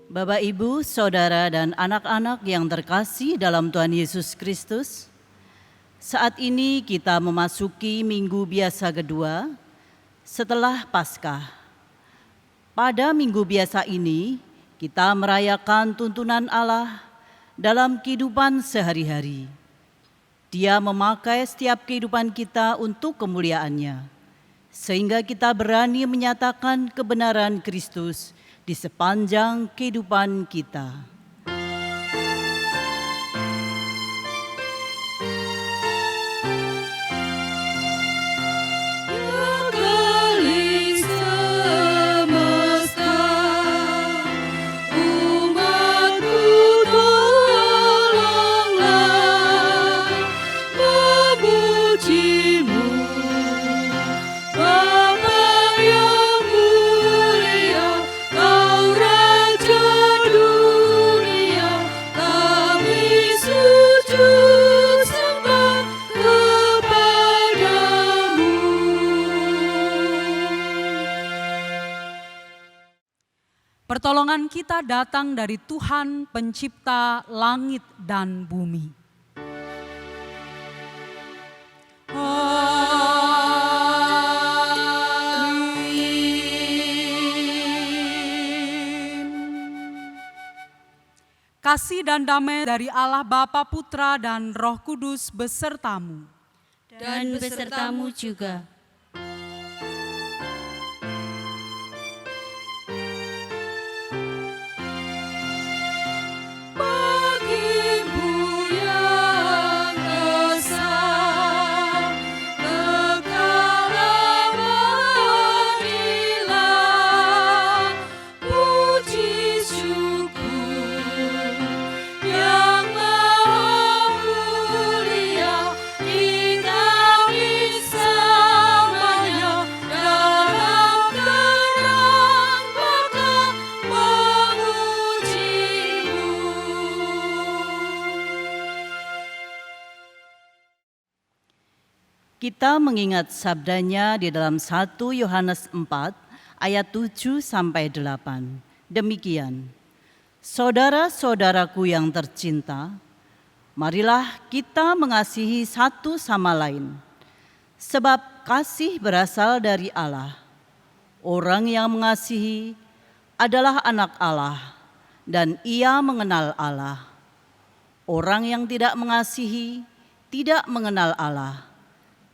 Bapak, Ibu, Saudara, dan anak-anak yang terkasih dalam Tuhan Yesus Kristus, saat ini kita memasuki minggu biasa kedua setelah Paskah. Pada minggu biasa ini, kita merayakan tuntunan Allah dalam kehidupan sehari-hari. Dia memakai setiap kehidupan kita untuk kemuliaan-Nya, sehingga kita berani menyatakan kebenaran Kristus di sepanjang kehidupan kita. Pertolongan kita datang dari Tuhan Pencipta langit dan bumi. Amin. Kasih dan damai dari Allah Bapa, Putra, dan Roh Kudus besertamu. Dan besertamu juga. Kita mengingat sabdanya di dalam 1 Yohanes 4 ayat 7 sampai 8. Demikian, saudara-saudaraku yang tercinta, marilah kita mengasihi satu sama lain, sebab kasih berasal dari Allah. Orang yang mengasihi adalah anak Allah, dan ia mengenal Allah. Orang yang tidak mengasihi tidak mengenal Allah,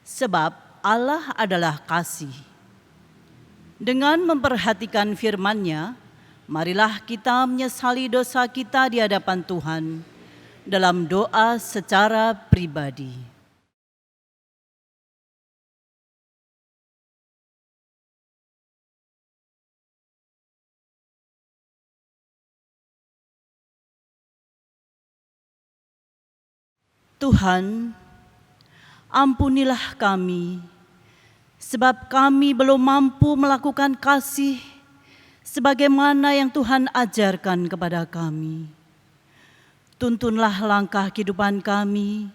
sebab Allah adalah kasih. Dengan memperhatikan firman-Nya, marilah kita menyesali dosa kita di hadapan Tuhan dalam doa secara pribadi. Tuhan, ampunilah kami, sebab kami belum mampu melakukan kasih sebagaimana yang Tuhan ajarkan kepada kami. Tuntunlah langkah kehidupan kami,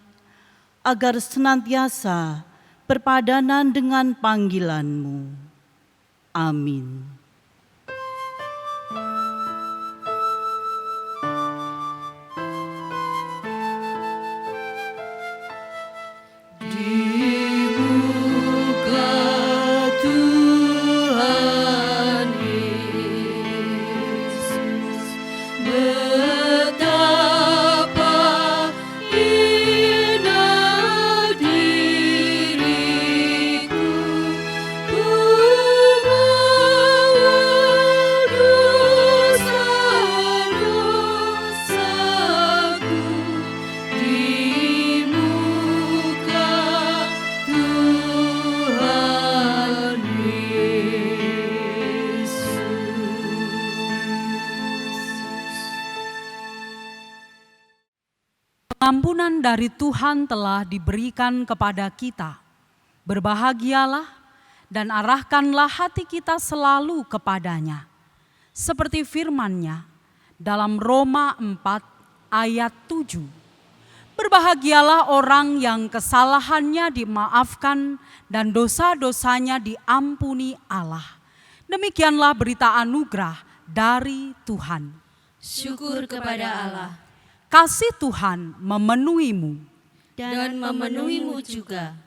agar senantiasa berpadanan dengan panggilan-Mu. Amin. Pengampunan dari Tuhan telah diberikan kepada kita. Berbahagialah dan arahkanlah hati kita selalu kepadanya. Seperti firman-Nya dalam Roma 4 ayat 7. Berbahagialah orang yang kesalahannya dimaafkan dan dosa-dosanya diampuni Allah. Demikianlah berita anugerah dari Tuhan. Syukur kepada Allah. Kasih Tuhan memenuhimu Dan memenuhimu juga.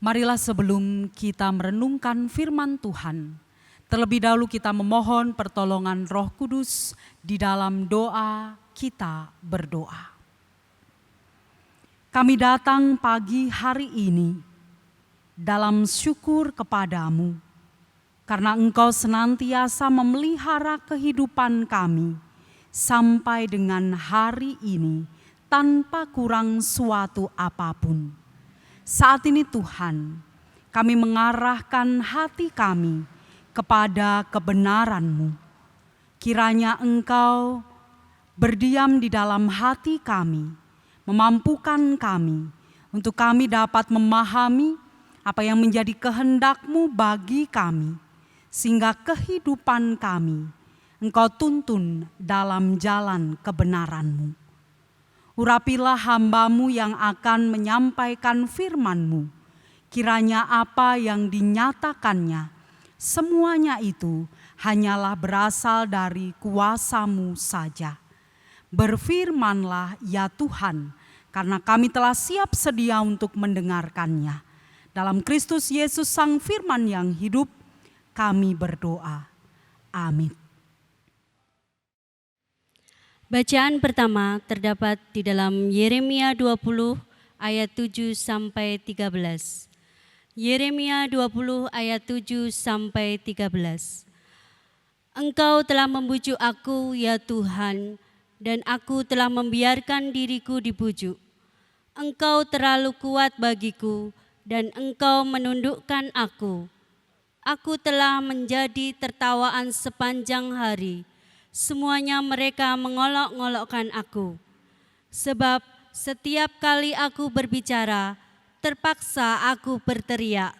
Marilah sebelum kita merenungkan firman Tuhan, terlebih dahulu kita memohon pertolongan Roh Kudus di dalam doa kita berdoa. Kami datang pagi hari ini dalam syukur kepadamu, karena Engkau senantiasa memelihara kehidupan kami sampai dengan hari ini tanpa kurang suatu apapun. Saat ini Tuhan, kami mengarahkan hati kami kepada kebenaran-Mu. Kiranya Engkau berdiam di dalam hati kami, memampukan kami untuk kami dapat memahami apa yang menjadi kehendak-Mu bagi kami, sehingga kehidupan kami Engkau tuntun dalam jalan kebenaran-Mu. Urapilah hamba-Mu yang akan menyampaikan firman-Mu. Kiranya apa yang dinyatakannya, semuanya itu hanyalah berasal dari kuasa-Mu saja. Berfirmanlah ya Tuhan, karena kami telah siap sedia untuk mendengarkannya. Dalam Kristus Yesus Sang Firman yang hidup, kami berdoa. Amin. Bacaan pertama terdapat di dalam Yeremia 20 ayat 7 sampai 13. Yeremia 20 ayat 7 sampai 13. Engkau telah membujuk aku ya Tuhan, dan aku telah membiarkan diriku dibujuk. Engkau terlalu kuat bagiku, dan Engkau menundukkan aku. Aku telah menjadi tertawaan sepanjang hari. Semuanya mereka mengolok-ngolokkan aku. Sebab setiap kali aku berbicara, terpaksa aku berteriak,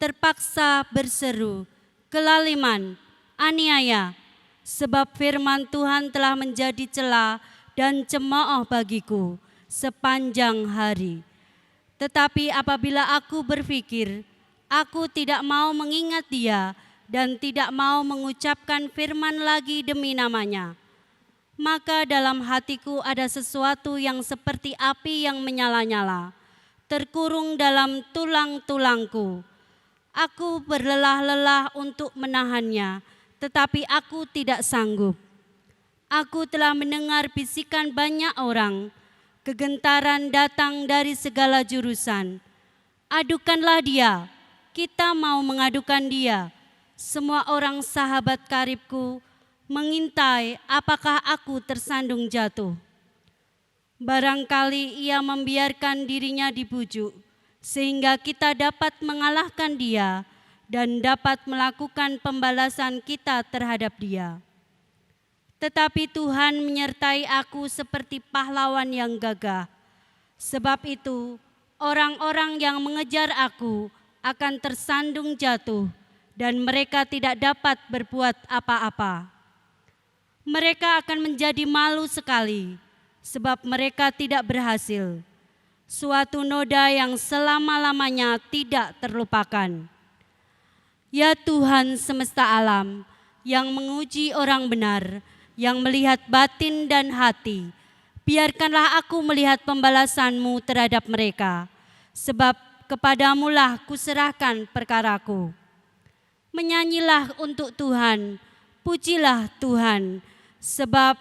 terpaksa berseru, kelaliman, aniaya. Sebab firman Tuhan telah menjadi cela dan cemooh bagiku sepanjang hari. Tetapi apabila aku berpikir, aku tidak mau mengingat Dia, dan tidak mau mengucapkan firman lagi demi namanya, maka dalam hatiku ada sesuatu yang seperti api yang menyala-nyala, terkurung dalam tulang-tulangku. Aku berlelah-lelah untuk menahannya, tetapi aku tidak sanggup. Aku telah mendengar bisikan banyak orang, kegentaran datang dari segala jurusan. Adukanlah dia, kita mau mengadukan dia. Semua orang sahabat karibku mengintai apakah aku tersandung jatuh. Barangkali ia membiarkan dirinya dibujuk, sehingga kita dapat mengalahkan dia dan dapat melakukan pembalasan kita terhadap dia. Tetapi Tuhan menyertai aku seperti pahlawan yang gagah. Sebab itu, orang-orang yang mengejar aku akan tersandung jatuh, dan mereka tidak dapat berbuat apa-apa. Mereka akan menjadi malu sekali, sebab mereka tidak berhasil. Suatu noda yang selama-lamanya tidak terlupakan. Ya Tuhan semesta alam, yang menguji orang benar, yang melihat batin dan hati, biarkanlah aku melihat pembalasan-Mu terhadap mereka, sebab kepadamu-lah kuserahkan perkaraku. Menyanyilah untuk Tuhan, pujilah Tuhan, sebab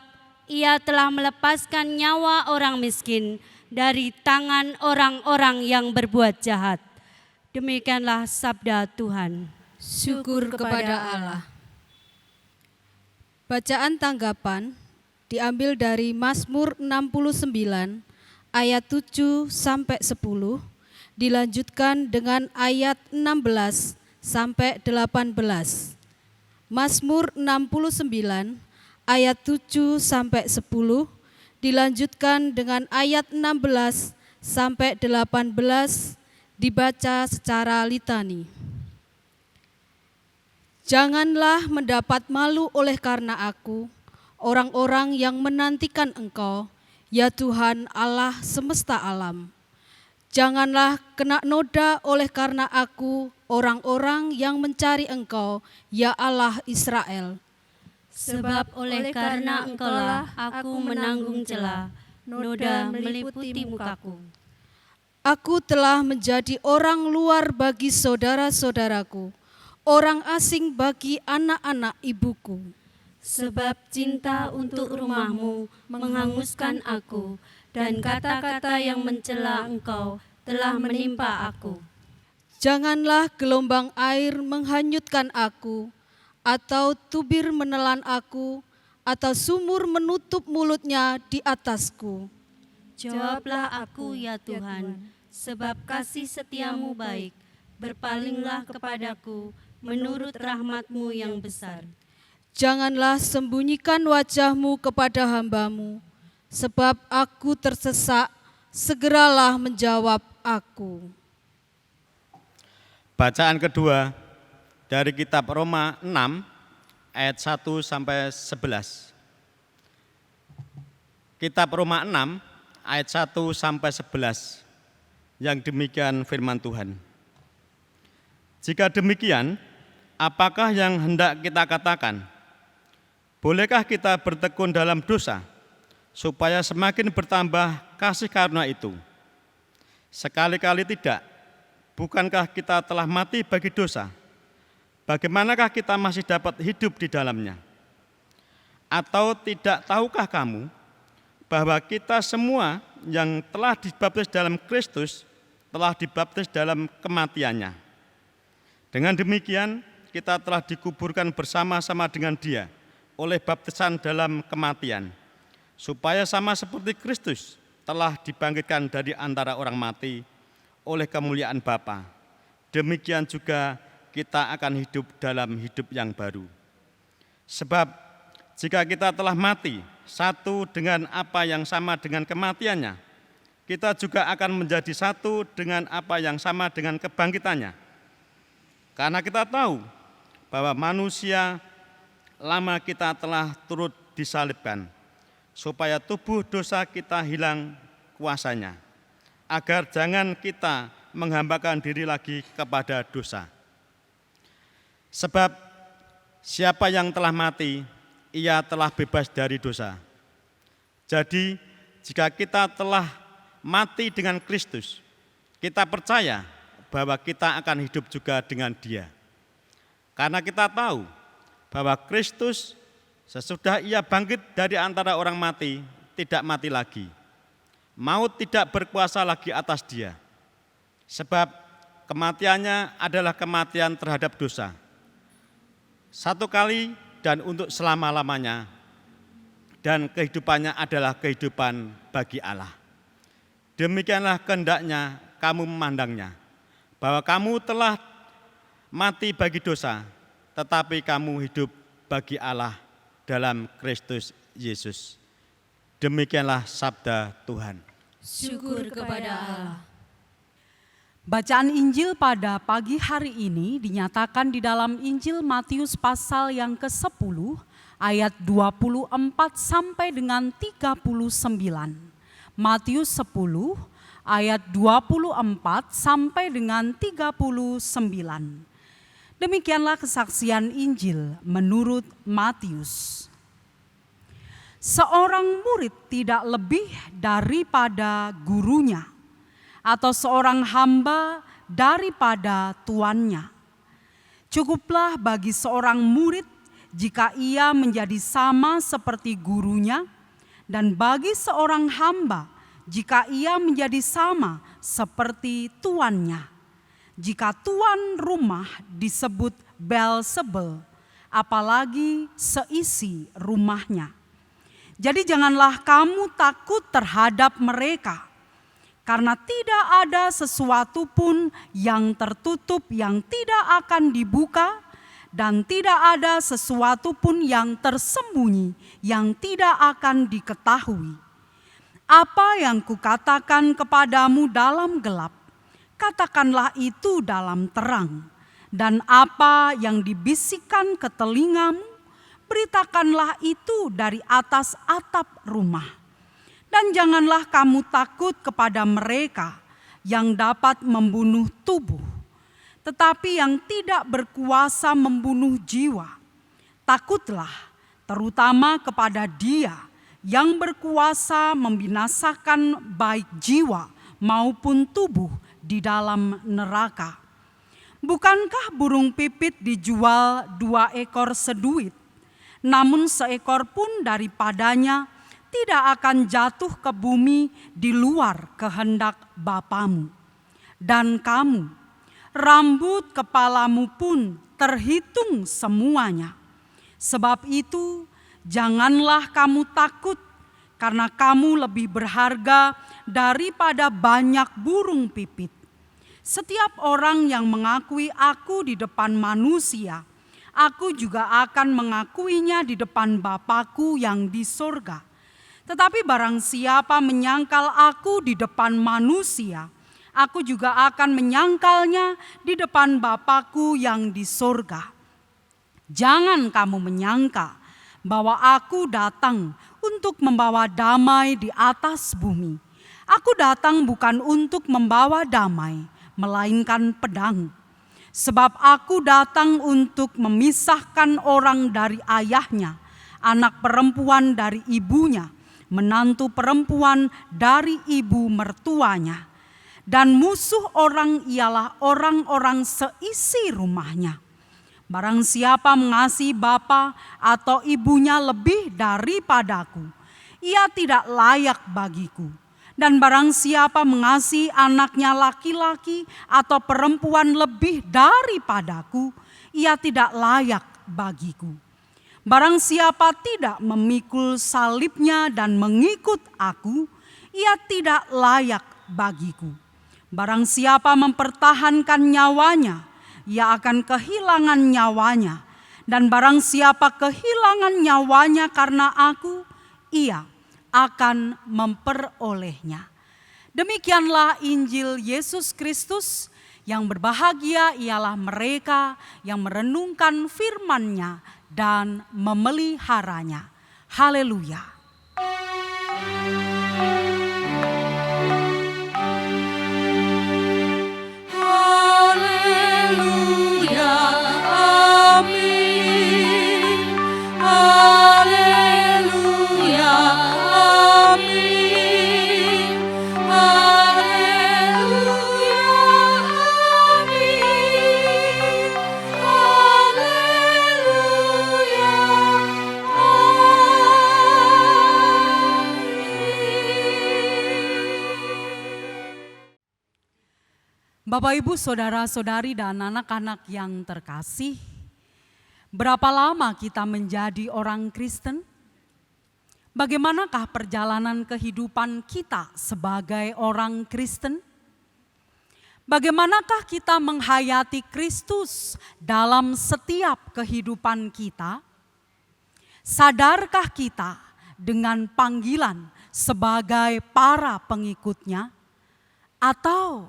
Ia telah melepaskan nyawa orang miskin dari tangan orang-orang yang berbuat jahat. Demikianlah sabda Tuhan. Syukur kepada Allah. Bacaan tanggapan diambil dari Mazmur 69 ayat 7 sampai 10, dilanjutkan dengan ayat 16 sampai 18. Mazmur 69 ayat 7 sampai 10 dilanjutkan dengan ayat 16 sampai 18, dibaca secara litani. Janganlah mendapat malu oleh karena aku, orang-orang yang menantikan Engkau, ya Tuhan Allah semesta alam. Janganlah kena noda oleh karena aku, orang-orang yang mencari Engkau, ya Allah Israel. Sebab oleh karena Engkaulah aku menanggung celah, noda meliputi mukaku. Aku telah menjadi orang luar bagi saudara-saudaraku, orang asing bagi anak-anak ibuku. Sebab cinta untuk rumah-Mu menghanguskan aku, dan kata-kata yang mencela Engkau telah menimpa aku. Janganlah gelombang air menghanyutkan aku, atau tubir menelan aku, atau sumur menutup mulutnya di atasku. Jawablah aku ya Tuhan, sebab kasih setia-Mu baik. Berpalinglah kepadaku menurut rahmat-Mu yang besar. Janganlah sembunyikan wajah-Mu kepada hamba-Mu, sebab aku tersesak, segeralah menjawab aku. Bacaan kedua dari kitab Roma 6 ayat 1 sampai 11. Kitab Roma 6 ayat 1 sampai 11. Yang demikian firman Tuhan. Jika demikian, apakah yang hendak kita katakan? Bolehkah kita bertekun dalam dosa supaya semakin bertambah kasih karunia itu? Sekali-kali tidak. Bukankah kita telah mati bagi dosa? Bagaimanakah kita masih dapat hidup di dalamnya? Atau tidak tahukah kamu bahwa kita semua yang telah dibaptis dalam Kristus telah dibaptis dalam kematiannya? Dengan demikian kita telah dikuburkan bersama-sama dengan Dia oleh baptisan dalam kematian, supaya sama seperti Kristus telah dibangkitkan dari antara orang mati oleh kemuliaan Bapa. Demikian juga kita akan hidup dalam hidup yang baru. Sebab jika kita telah mati satu dengan apa yang sama dengan kematiannya, kita juga akan menjadi satu dengan apa yang sama dengan kebangkitannya. Karena kita tahu bahwa manusia lama kita telah turut disalibkan, supaya tubuh dosa kita hilang kuasanya, agar jangan kita menghambakan diri lagi kepada dosa. Sebab siapa yang telah mati, ia telah bebas dari dosa. Jadi jika kita telah mati dengan Kristus, kita percaya bahwa kita akan hidup juga dengan Dia. Karena kita tahu bahwa Kristus sesudah Ia bangkit dari antara orang mati, tidak mati lagi. Maut tidak berkuasa lagi atas Dia. Sebab kematiannya adalah kematian terhadap dosa. Satu kali dan untuk selama-lamanya, dan kehidupannya adalah kehidupan bagi Allah. Demikianlah kehendaknya kamu memandangnya, bahwa kamu telah mati bagi dosa, tetapi kamu hidup bagi Allah dalam Kristus Yesus. Demikianlah sabda Tuhan. Syukur kepada Allah. Bacaan Injil pada pagi hari ini dinyatakan di dalam Injil Matius pasal yang ke-10 ayat 24 sampai dengan 39. Matius 10 ayat 24 sampai dengan 39. Demikianlah kesaksian Injil menurut Matius. Seorang murid tidak lebih daripada gurunya, atau seorang hamba daripada tuannya. Cukuplah bagi seorang murid jika ia menjadi sama seperti gurunya, dan bagi seorang hamba jika ia menjadi sama seperti tuannya. Jika tuan rumah disebut Beelzebul, apalagi seisi rumahnya. Jadi janganlah kamu takut terhadap mereka, karena tidak ada sesuatu pun yang tertutup yang tidak akan dibuka, dan tidak ada sesuatu pun yang tersembunyi yang tidak akan diketahui. Apa yang kukatakan kepadamu dalam gelap, katakanlah itu dalam terang, dan apa yang dibisikkan ke telingamu, beritakanlah itu dari atas atap rumah. Dan janganlah kamu takut kepada mereka yang dapat membunuh tubuh, tetapi yang tidak berkuasa membunuh jiwa. Takutlah terutama kepada Dia yang berkuasa membinasakan baik jiwa maupun tubuh di dalam neraka. Bukankah burung pipit dijual 2 ekor seduit, namun seekor pun daripadanya tidak akan jatuh ke bumi di luar kehendak Bapamu. Dan kamu, rambut kepalamu pun terhitung semuanya. Sebab itu, janganlah kamu takut, karena kamu lebih berharga daripada banyak burung pipit. Setiap orang yang mengakui aku di depan manusia, aku juga akan mengakuinya di depan Bapa-Ku yang di sorga. Tetapi barang siapa menyangkal aku di depan manusia, aku juga akan menyangkalnya di depan Bapa-Ku yang di sorga. Jangan kamu menyangka bahwa aku datang untuk membawa damai di atas bumi. Aku datang bukan untuk membawa damai, melainkan pedang. Sebab aku datang untuk memisahkan orang dari ayahnya, anak perempuan dari ibunya, menantu perempuan dari ibu mertuanya, dan musuh orang ialah orang-orang seisi rumahnya. Barang siapa mengasihi bapa atau ibunya lebih daripadaku, ia tidak layak bagiku. Dan barang siapa mengasihi anaknya laki-laki atau perempuan lebih daripadaku, ia tidak layak bagiku. Barang siapa tidak memikul salibnya dan mengikut aku, ia tidak layak bagiku. Barang siapa mempertahankan nyawanya, ia akan kehilangan nyawanya. Dan barang siapa kehilangan nyawanya karena aku, ia akan memperolehnya. Demikianlah Injil Yesus Kristus. Yang berbahagia ialah mereka yang merenungkan firman-Nya dan memeliharanya. Haleluya. Haleluya, amin. Haleluya, amin. Haleluya, amin. Haleluya, Bapak, Ibu, saudara-saudari, dan anak-anak yang terkasih, berapa lama kita menjadi orang Kristen? Bagaimanakah perjalanan kehidupan kita sebagai orang Kristen? Bagaimanakah kita menghayati Kristus dalam setiap kehidupan kita? Sadarkah kita dengan panggilan sebagai para pengikutnya? Atau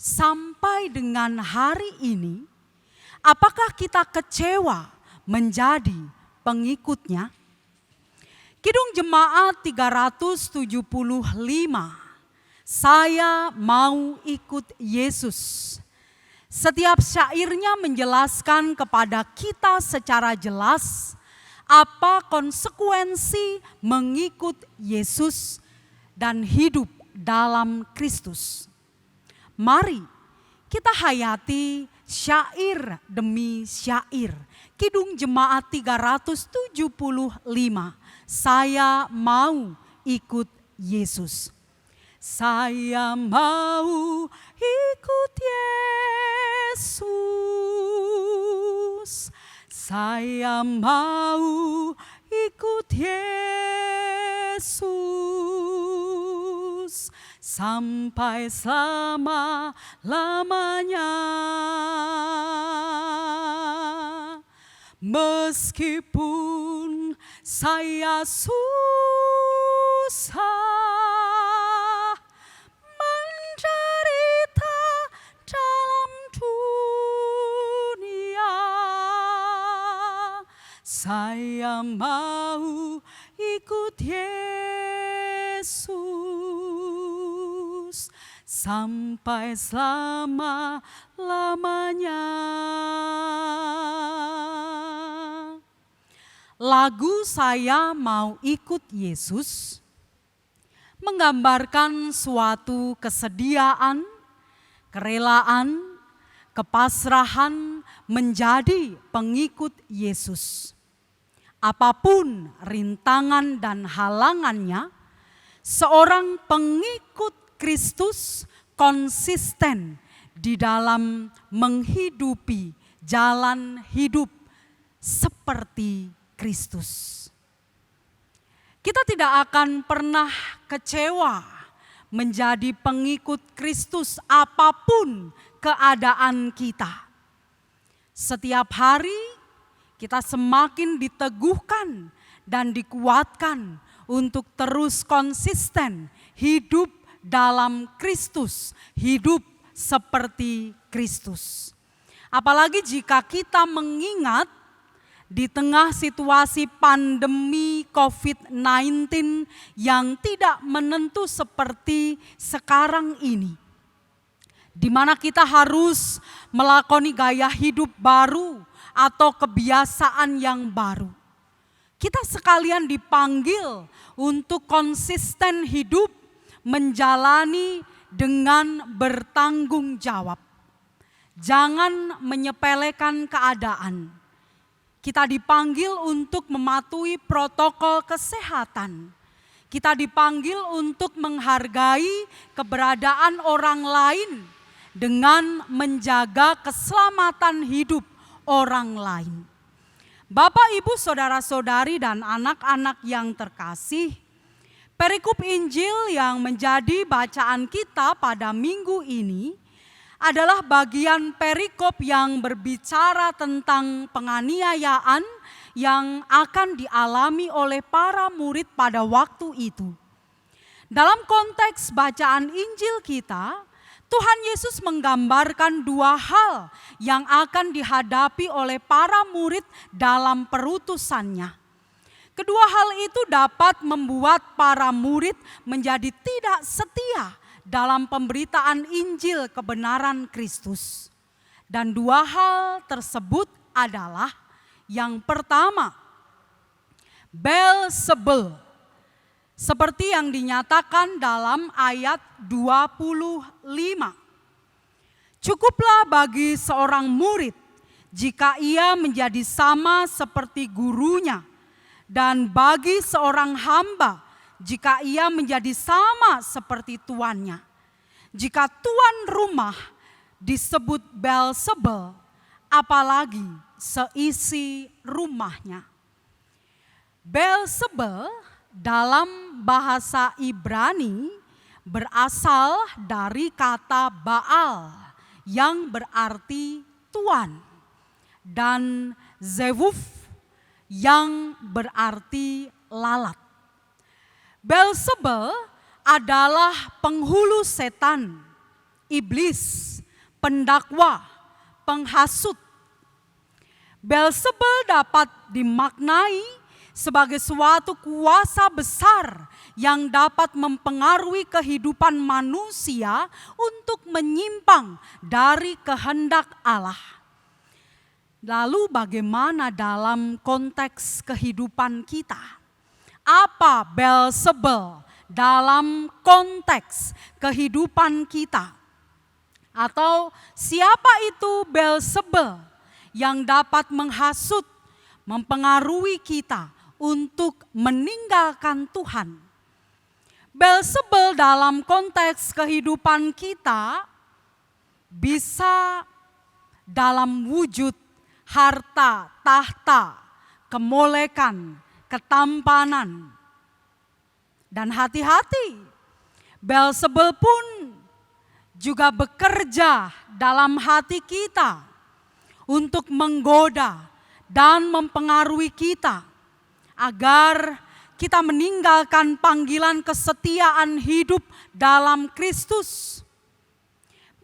sampai dengan hari ini, apakah kita kecewa menjadi pengikutnya? Kidung Jemaat 375, saya mau ikut Yesus. Setiap syairnya menjelaskan kepada kita secara jelas apa konsekuensi mengikut Yesus dan hidup dalam Kristus. Mari kita hayati syair demi syair. Kidung Jemaat 375, saya mau ikut Yesus. Saya mau ikut Yesus. Saya mau ikut Yesus sampai selama-lamanya. Meskipun saya susah menderita dalam dunia, saya mau ikut Yesus sampai selama-lamanya. Lagu Saya Mau Ikut Yesus menggambarkan suatu kesediaan, kerelaan, kepasrahan menjadi pengikut Yesus. Apapun rintangan dan halangannya, seorang pengikut Kristus konsisten di dalam menghidupi jalan hidup seperti Kristus. Kita tidak akan pernah kecewa menjadi pengikut Kristus apapun keadaan kita. Setiap hari kita semakin diteguhkan dan dikuatkan untuk terus konsisten hidup dalam Kristus, hidup seperti Kristus. Apalagi jika kita mengingat di tengah situasi pandemi COVID-19 yang tidak menentu seperti sekarang ini, di mana kita harus melakoni gaya hidup baru atau kebiasaan yang baru. Kita sekalian dipanggil untuk konsisten hidup menjalani dengan bertanggung jawab. Jangan menyepelekan keadaan. Kita dipanggil untuk mematuhi protokol kesehatan. Kita dipanggil untuk menghargai keberadaan orang lain dengan menjaga keselamatan hidup orang lain. Bapak, Ibu, saudara-saudari dan anak-anak yang terkasih, perikop Injil yang menjadi bacaan kita pada minggu ini adalah bagian perikop yang berbicara tentang penganiayaan yang akan dialami oleh para murid pada waktu itu. Dalam konteks bacaan Injil kita, Tuhan Yesus menggambarkan dua hal yang akan dihadapi oleh para murid dalam perutusannya. Kedua hal itu dapat membuat para murid menjadi tidak setia dalam pemberitaan Injil kebenaran Kristus. Dan dua hal tersebut adalah yang pertama, Beelzebul, seperti yang dinyatakan dalam ayat 25. Cukuplah bagi seorang murid jika ia menjadi sama seperti gurunya, dan bagi seorang hamba jika ia menjadi sama seperti tuannya. Jika tuan rumah disebut Beelzebul, apalagi seisi rumahnya. Beelzebul dalam bahasa Ibrani berasal dari kata Baal yang berarti tuan, dan Zewuf yang berarti lalat. Beelzebul adalah penghulu setan iblis, pendakwa, penghasut. Beelzebul dapat dimaknai sebagai suatu kuasa besar yang dapat mempengaruhi kehidupan manusia untuk menyimpang dari kehendak Allah. Lalu bagaimana dalam konteks kehidupan kita? Apa Beelzebul dalam konteks kehidupan kita? Atau siapa itu Beelzebul yang dapat menghasut, mempengaruhi kita untuk meninggalkan Tuhan? Beelzebul dalam konteks kehidupan kita bisa dalam wujud harta, tahta, kemolekan, ketampanan. Dan hati-hati, Beelzebul pun juga bekerja dalam hati kita untuk menggoda dan mempengaruhi kita agar kita meninggalkan panggilan kesetiaan hidup dalam Kristus.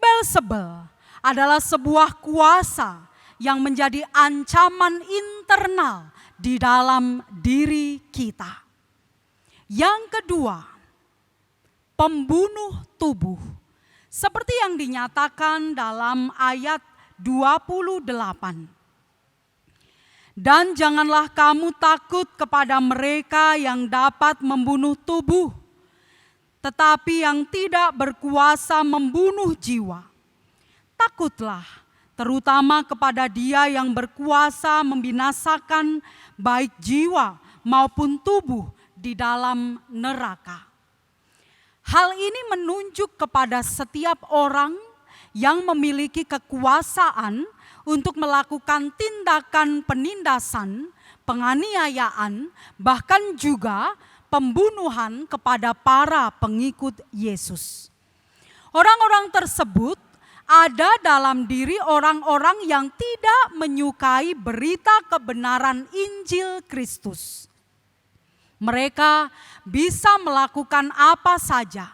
Beelzebul adalah sebuah kuasa yang menjadi ancaman internal di dalam diri kita. Yang kedua, pembunuh tubuh. Seperti yang dinyatakan dalam ayat 28. Dan janganlah kamu takut kepada mereka yang dapat membunuh tubuh, tetapi yang tidak berkuasa membunuh jiwa. Takutlah terutama kepada Dia yang berkuasa membinasakan baik jiwa maupun tubuh di dalam neraka. Hal ini menunjuk kepada setiap orang yang memiliki kekuasaan untuk melakukan tindakan penindasan, penganiayaan, bahkan juga pembunuhan kepada para pengikut Yesus. Orang-orang tersebut ada dalam diri orang-orang yang tidak menyukai berita kebenaran Injil Kristus. Mereka bisa melakukan apa saja,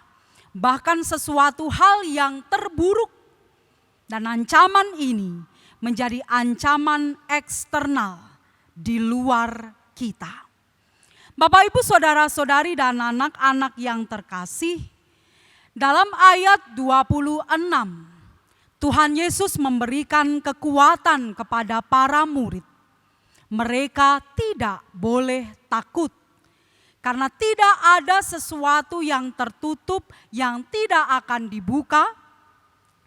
bahkan sesuatu hal yang terburuk. Dan ancaman ini menjadi ancaman eksternal di luar kita. Bapak, Ibu, saudara-saudari dan anak-anak yang terkasih, dalam ayat 26, Tuhan Yesus memberikan kekuatan kepada para murid. Mereka tidak boleh takut, karena tidak ada sesuatu yang tertutup yang tidak akan dibuka,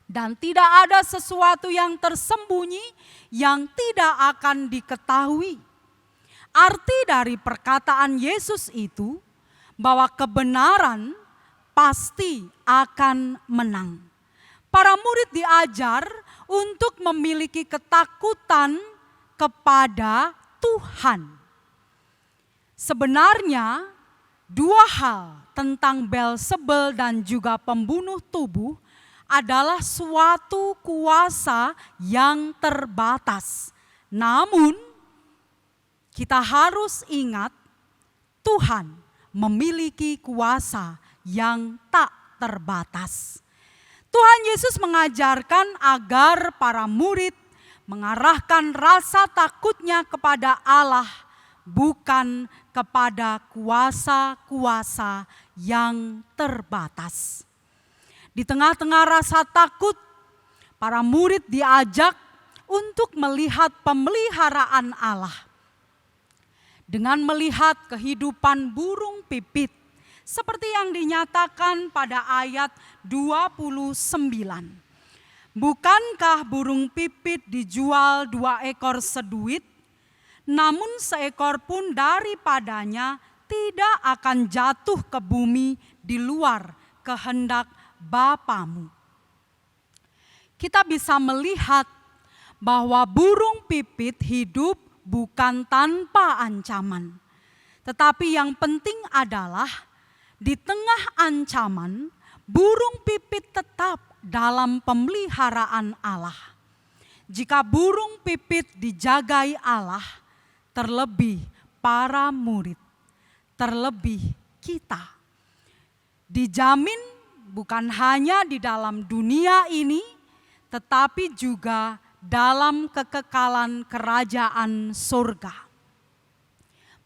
dan tidak ada sesuatu yang tersembunyi yang tidak akan diketahui. Arti dari perkataan Yesus itu bahwa kebenaran pasti akan menang. Para murid diajar untuk memiliki ketakutan kepada Tuhan. Sebenarnya dua hal tentang Beelzebul dan juga pembunuh tubuh adalah suatu kuasa yang terbatas. Namun kita harus ingat Tuhan memiliki kuasa yang tak terbatas. Tuhan Yesus mengajarkan agar para murid mengarahkan rasa takutnya kepada Allah, bukan kepada kuasa-kuasa yang terbatas. Di tengah-tengah rasa takut, para murid diajak untuk melihat pemeliharaan Allah. Dengan melihat kehidupan burung pipit, seperti yang dinyatakan pada ayat 29. Bukankah burung pipit dijual 2 ekor seduit, namun seekor pun daripadanya tidak akan jatuh ke bumi di luar kehendak Bapamu. Kita bisa melihat bahwa burung pipit hidup bukan tanpa ancaman. Tetapi yang penting adalah di tengah ancaman, burung pipit tetap dalam pemeliharaan Allah. Jika burung pipit dijagai Allah, terlebih para murid, terlebih kita, dijamin bukan hanya di dalam dunia ini, tetapi juga dalam kekekalan kerajaan surga.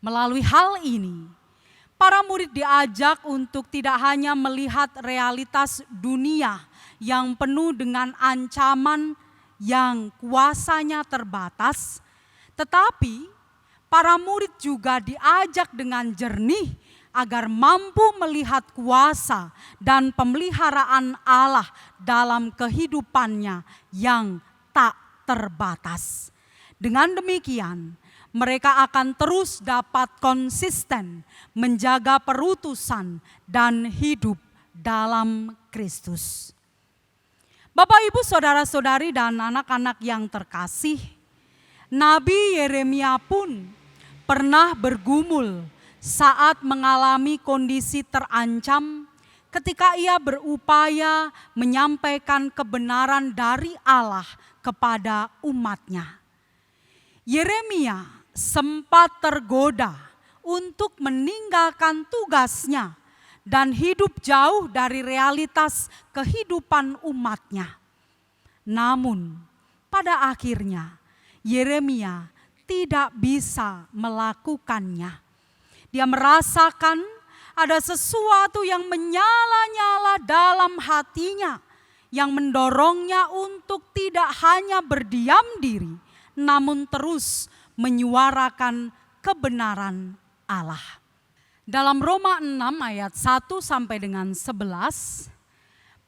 Melalui hal ini, para murid diajak untuk tidak hanya melihat realitas dunia yang penuh dengan ancaman yang kuasanya terbatas, tetapi para murid juga diajak dengan jernih agar mampu melihat kuasa dan pemeliharaan Allah dalam kehidupannya yang tak terbatas. Dengan demikian, mereka akan terus dapat konsisten menjaga perutusan dan hidup dalam Kristus. Bapak, Ibu, saudara-saudari dan anak-anak yang terkasih, Nabi Yeremia pun pernah bergumul saat mengalami kondisi terancam ketika ia berupaya menyampaikan kebenaran dari Allah kepada umatnya. Yeremia sempat tergoda untuk meninggalkan tugasnya dan hidup jauh dari realitas kehidupan umatnya. Namun pada akhirnya Yeremia tidak bisa melakukannya. Dia merasakan ada sesuatu yang menyala-nyala dalam hatinya yang mendorongnya untuk tidak hanya berdiam diri, namun terus menyuarakan kebenaran Allah. Dalam Roma 6 ayat 1 sampai dengan 11,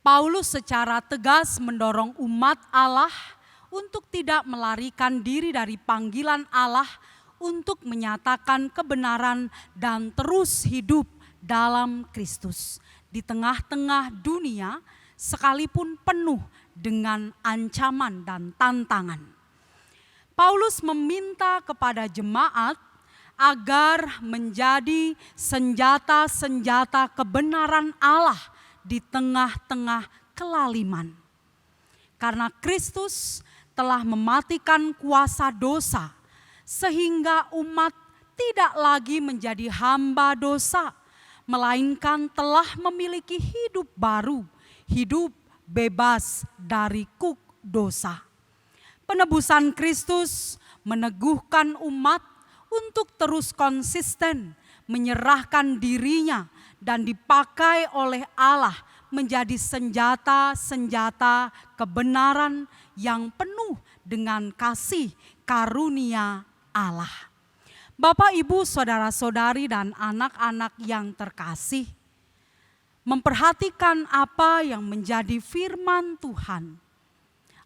Paulus secara tegas mendorong umat Allah untuk tidak melarikan diri dari panggilan Allah untuk menyatakan kebenaran dan terus hidup dalam Kristus di tengah-tengah dunia sekalipun penuh dengan ancaman dan tantangan. Paulus meminta kepada jemaat agar menjadi senjata-senjata kebenaran Allah di tengah-tengah kelaliman. Karena Kristus telah mematikan kuasa dosa, sehingga umat tidak lagi menjadi hamba dosa, melainkan telah memiliki hidup baru, hidup bebas dari kuk dosa. Penebusan Kristus meneguhkan umat untuk terus konsisten menyerahkan dirinya dan dipakai oleh Allah menjadi senjata-senjata kebenaran yang penuh dengan kasih karunia Allah. Bapak, Ibu, saudara-saudari dan anak-anak yang terkasih, memperhatikan apa yang menjadi firman Tuhan.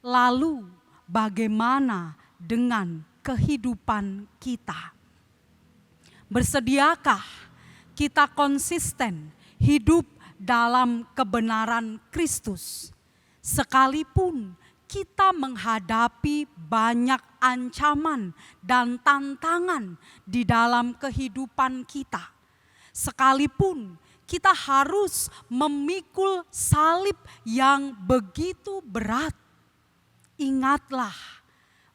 Lalu bagaimana dengan kehidupan kita? Bersediakah kita konsisten hidup dalam kebenaran Kristus, sekalipun kita menghadapi banyak ancaman dan tantangan di dalam kehidupan kita, sekalipun kita harus memikul salib yang begitu berat? Ingatlah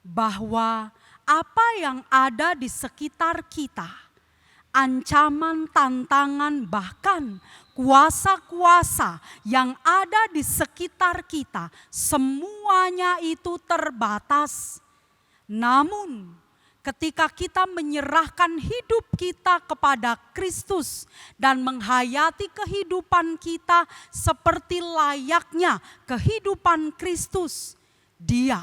bahwa apa yang ada di sekitar kita, ancaman, tantangan, bahkan kuasa-kuasa yang ada di sekitar kita, semuanya itu terbatas. Namun ketika kita menyerahkan hidup kita kepada Kristus dan menghayati kehidupan kita seperti layaknya kehidupan Kristus, Dia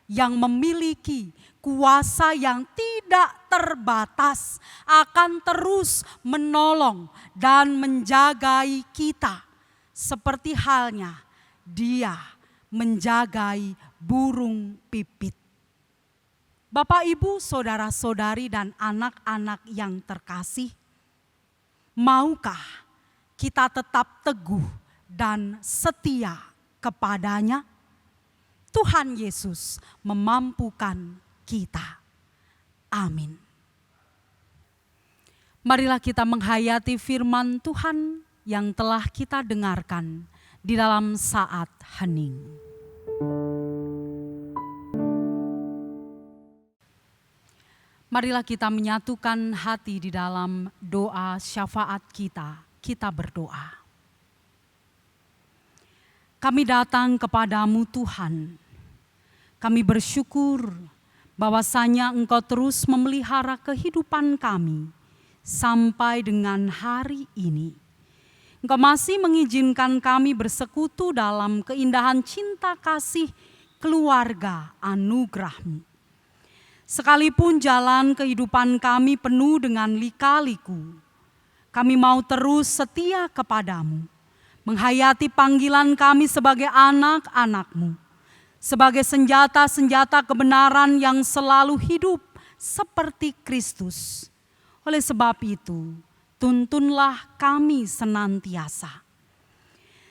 yang memiliki kuasa yang tidak terbatas akan terus menolong dan menjagai kita, seperti halnya Dia menjagai burung pipit. Bapak, Ibu, saudara-saudari dan anak-anak yang terkasih, maukah kita tetap teguh dan setia kepadanya? Tuhan Yesus memampukan kita. Amin. Marilah kita menghayati firman Tuhan yang telah kita dengarkan di dalam saat hening. Marilah kita menyatukan hati di dalam doa syafaat kita. Kita berdoa. Kami datang kepadamu Tuhan. Kami bersyukur bahwasanya Engkau terus memelihara kehidupan kami sampai dengan hari ini. Engkau masih mengizinkan kami bersekutu dalam keindahan cinta kasih keluarga anugerah-Mu. Sekalipun jalan kehidupan kami penuh dengan lika-liku, kami mau terus setia kepadamu, menghayati panggilan kami sebagai anak-anak-Mu, sebagai senjata-senjata kebenaran yang selalu hidup seperti Kristus. Oleh sebab itu, tuntunlah kami senantiasa.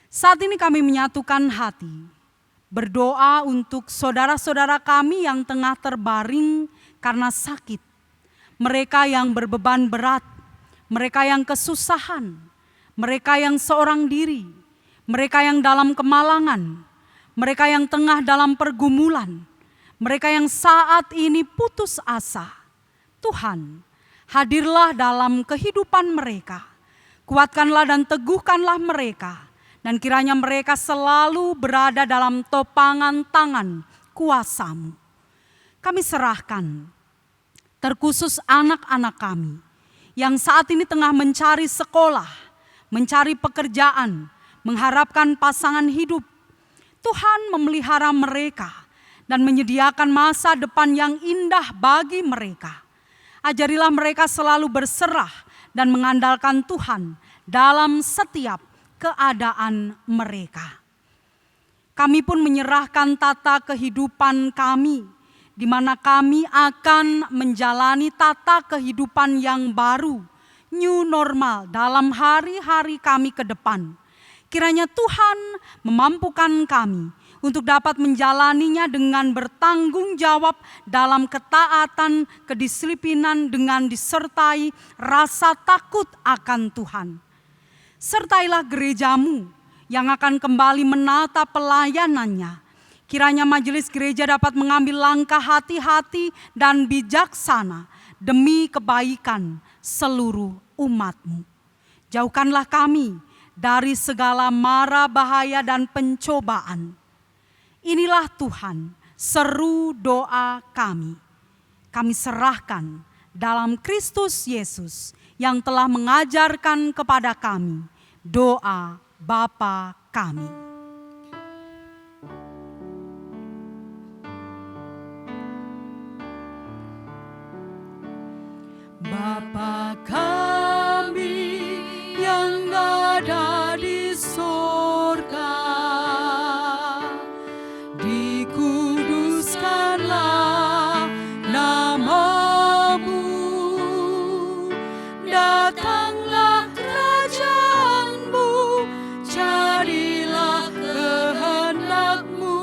Saat ini kami menyatukan hati, berdoa untuk saudara-saudara kami yang tengah terbaring karena sakit, mereka yang berbeban berat, mereka yang kesusahan, mereka yang seorang diri, mereka yang dalam kemalangan, mereka yang tengah dalam pergumulan, mereka yang saat ini putus asa. Tuhan, hadirlah dalam kehidupan mereka, kuatkanlah dan teguhkanlah mereka, dan kiranya mereka selalu berada dalam topangan tangan kuasa-Mu. Kami serahkan, terkhusus anak-anak kami, yang saat ini tengah mencari sekolah, mencari pekerjaan, mengharapkan pasangan hidup. Tuhan memelihara mereka dan menyediakan masa depan yang indah bagi mereka. Ajarilah mereka selalu berserah dan mengandalkan Tuhan dalam setiap keadaan mereka. Kami pun menyerahkan tata kehidupan kami, di mana kami akan menjalani tata kehidupan yang baru, new normal dalam hari-hari kami ke depan. Kiranya Tuhan memampukan kami untuk dapat menjalaninya dengan bertanggung jawab dalam ketaatan, kedisiplinan dengan disertai rasa takut akan Tuhan. Sertailah gereja-Mu yang akan kembali menata pelayanannya. Kiranya majelis gereja dapat mengambil langkah hati-hati dan bijaksana demi kebaikan seluruh umat-Mu. Jauhkanlah kami dari segala mara bahaya dan pencobaan. Inilah Tuhan seru doa kami. Kami serahkan dalam Kristus Yesus yang telah mengajarkan kepada kami doa Bapa kami. Bapa kami yang ada di surga, dikuduskanlah nama-Mu, datanglah kerajaan-Mu, jadilah kehendak-Mu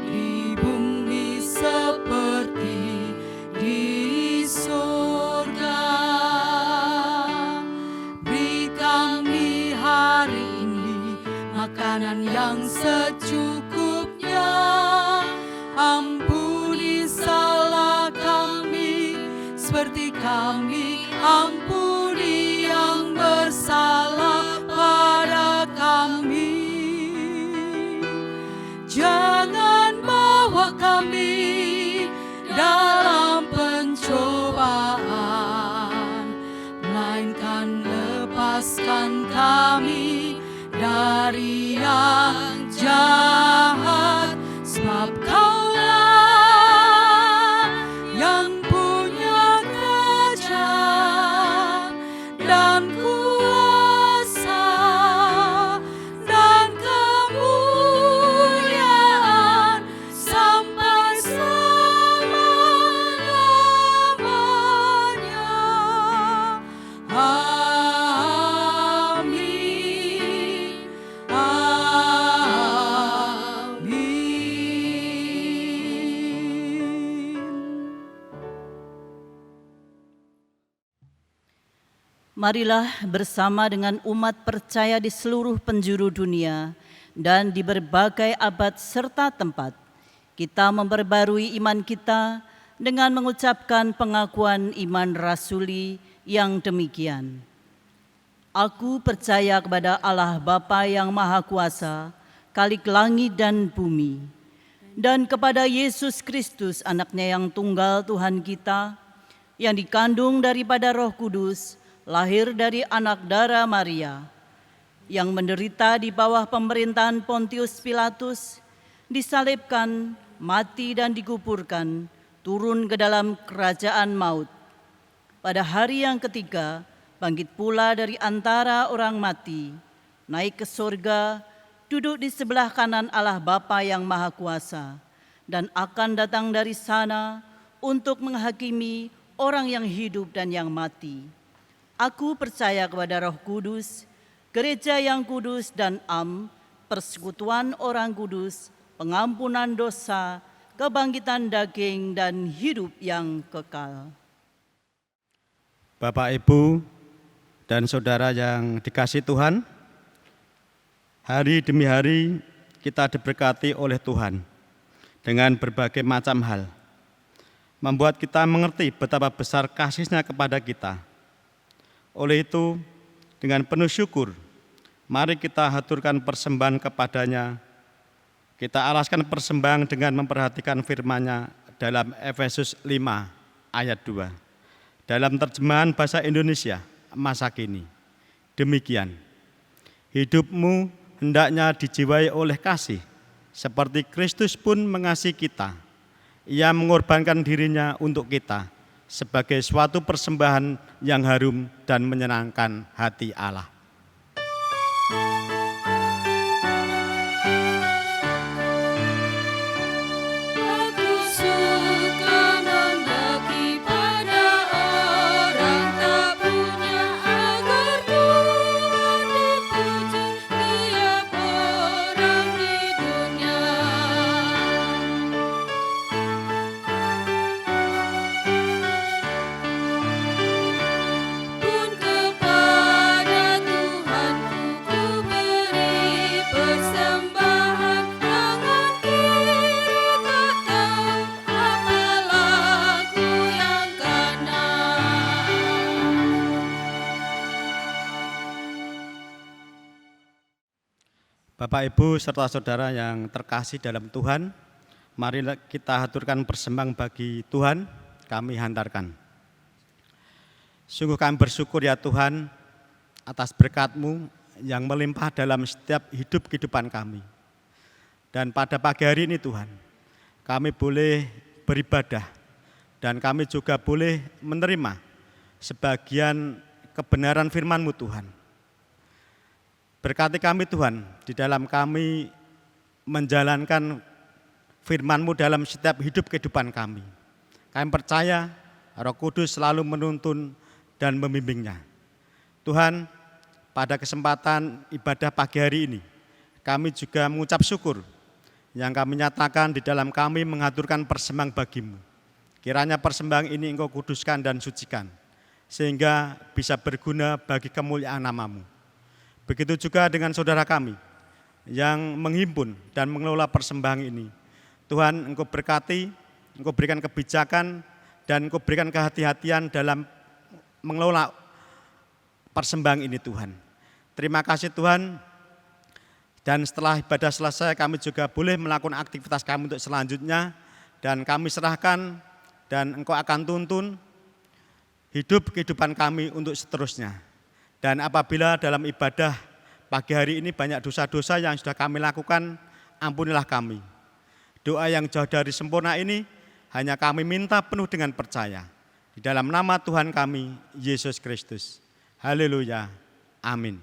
di bumi seperti di surga. Makanan yang secukupnya, ampuni salah kami, seperti kami ampuni yang bersalah pada kami. Jangan bawa kami dalam pencobaan, melainkan lepaskan kami dari yang jahat, sebab Kaulah yang punya kerajaan dan kuasa dan kemuliaan sampai selama-lamanya. Marilah bersama dengan umat percaya di seluruh penjuru dunia dan di berbagai abad serta tempat, kita memperbarui iman kita dengan mengucapkan pengakuan iman rasuli yang demikian. Aku percaya kepada Allah Bapa yang Maha Kuasa, Khalik langit dan bumi, dan kepada Yesus Kristus, anaknya yang tunggal Tuhan kita, yang dikandung daripada Roh Kudus, lahir dari anak darah Maria, yang menderita di bawah pemerintahan Pontius Pilatus, disalibkan, mati dan dikuburkan, turun ke dalam kerajaan maut. Pada hari yang ketiga, bangkit pula dari antara orang mati, naik ke surga, duduk di sebelah kanan Allah Bapa yang Maha Kuasa, dan akan datang dari sana untuk menghakimi orang yang hidup dan yang mati. Aku percaya kepada Roh Kudus, gereja yang kudus dan persekutuan orang kudus, pengampunan dosa, kebangkitan daging, dan hidup yang kekal. Bapak, Ibu, dan saudara yang dikasihi Tuhan, hari demi hari kita diberkati oleh Tuhan dengan berbagai macam hal, membuat kita mengerti betapa besar kasih-Nya kepada kita. Oleh itu, dengan penuh syukur, mari kita haturkan persembahan kepada-Nya. Kita alaskan persembahan dengan memperhatikan firman-Nya dalam Efesus 5 ayat 2. Dalam terjemahan bahasa Indonesia masa kini, demikian, hidupmu hendaknya dijiwai oleh kasih, seperti Kristus pun mengasihi kita. Ia mengorbankan dirinya untuk kita sebagai suatu persembahan yang harum dan menyenangkan hati Allah. Bapak, Ibu, serta saudara yang terkasih dalam Tuhan, mari kita haturkan persembahan bagi Tuhan, kami hantarkan. Sungguh kami bersyukur ya Tuhan atas berkat-Mu yang melimpah dalam setiap hidup kehidupan kami. Dan pada pagi hari ini Tuhan, kami boleh beribadah dan kami juga boleh menerima sebagian kebenaran firman-Mu Tuhan. Berkati kami Tuhan, di dalam kami menjalankan firman-Mu dalam setiap hidup kehidupan kami. Kami percaya Roh Kudus selalu menuntun dan membimbingnya. Tuhan, pada kesempatan ibadah pagi hari ini, kami juga mengucap syukur yang kami nyatakan di dalam kami mengaturkan persembahan bagi-Mu. Kiranya persembahan ini Engkau kuduskan dan sucikan, sehingga bisa berguna bagi kemuliaan nama-Mu. Begitu juga dengan saudara kami yang menghimpun dan mengelola persembahan ini. Tuhan, Engkau berkati, Engkau berikan kebijakan, dan Engkau berikan kehati-hatian dalam mengelola persembahan ini Tuhan. Terima kasih Tuhan, dan setelah ibadah selesai kami juga boleh melakukan aktivitas kami untuk selanjutnya, dan kami serahkan dan Engkau akan tuntun hidup kehidupan kami untuk seterusnya. Dan apabila dalam ibadah pagi hari ini banyak dosa-dosa yang sudah kami lakukan, ampunilah kami. Doa yang jauh dari sempurna ini hanya kami minta penuh dengan percaya. Di dalam nama Tuhan kami, Yesus Kristus. Haleluya. Amin.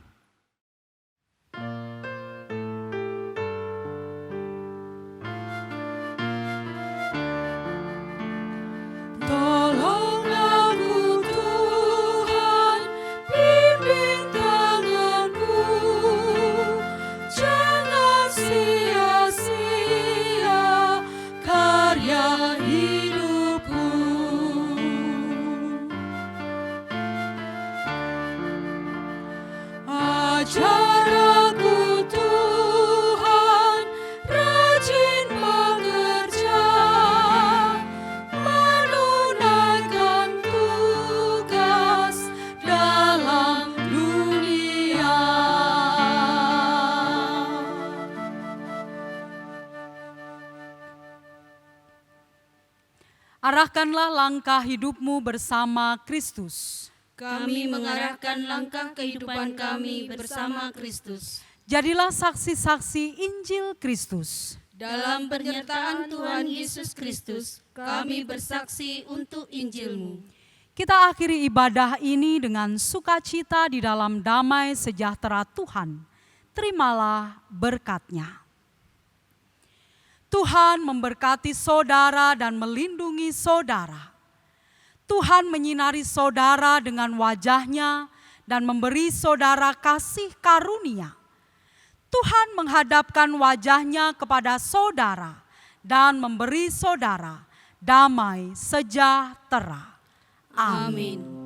Arahkanlah langkah hidupmu bersama Kristus. Kami mengarahkan langkah kehidupan kami bersama Kristus. Jadilah saksi-saksi Injil Kristus. Dalam penyertaan Tuhan Yesus Kristus, kami bersaksi untuk Injil-Mu. Kita akhiri ibadah ini dengan sukacita di dalam damai sejahtera Tuhan. Terimalah berkat-Nya. Tuhan memberkati saudara dan melindungi saudara. Tuhan menyinari saudara dengan wajah-Nya dan memberi saudara kasih karunia. Tuhan menghadapkan wajah-Nya kepada saudara dan memberi saudara damai sejahtera. Amin.